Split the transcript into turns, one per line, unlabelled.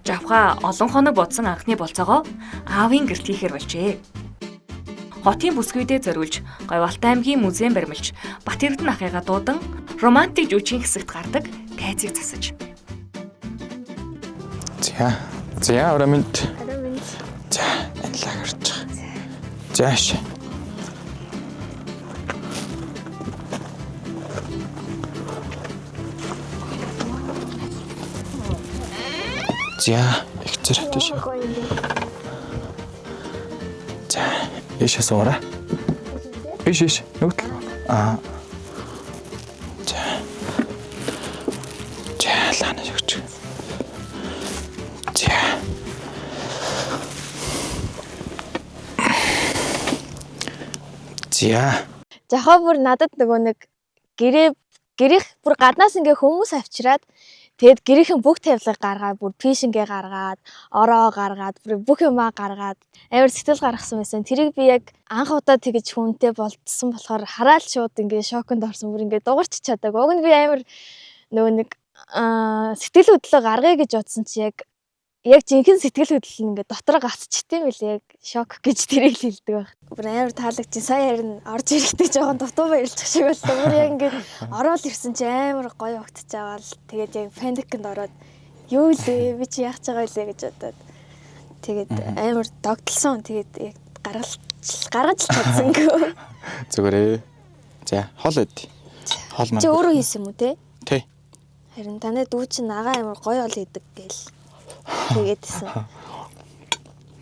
Жавха олон хоног бодсон анхны болцоогоо аавын гэрт хийхээр болжээ. Хотын бүсгүйдээ зориулж Говьалтай аймгийн музейн баримлж Батэрдэн ахыгаа дуудан романтик жүжигчийн хэсэгт гардаг тайзыг засаж.
За орамент. За анлаа гарч. Зааш. За их зэрэгтэй шүү. За ишээ суурай. Иш нүгтэл. За лана шигч.
Жахаа бүр надад нөгөө нэг гэрийнх бүр гаднаас ингээ хүмүүс авчираад тэгэд гэрийнхэн бүх тавилгыг гаргаад бүр пишингээ гаргаад ороо гаргаад бүх юмаа гаргаад амар сэтгэл гаргасан байсан. Тэрийг би яг анх удаа тэгэж хүнтэй болтсон болохоор хараал шууд ингээ шоконд орсон бүр ингээ дугарч чадаагүй. Уг нь би амар нөгөө нэг сэтгэл хөдлөлөө гаргая гэж бодсон чи яг жинхэнэ сэтгэл хөдлөл нь ингээ дотор гацчихдээ мэл яг шок гэж тэрийг хэлдэг байх. Бүр амар таалагдчих. Сая харин орж ирэхдээ жоохон дутуу баярлах шиг болсон. Бүр яг ингээ ороод ирсэн чи амар гоё огтж аваад тэгээд яг паникнд ороод юу лээ би чи яах гэж байгаа лээ гэж бодоод тэгээд амар догтлсон. Тэгээд яг гаргаж чадсангүй.
Зүгээрээ. За хол эд. Хол маань.
Чи өөрөө хийсэн юм уу те?
Тий.
Харин таны дүү чинь агаа амар гоё ол идэг гээл. Тэгээд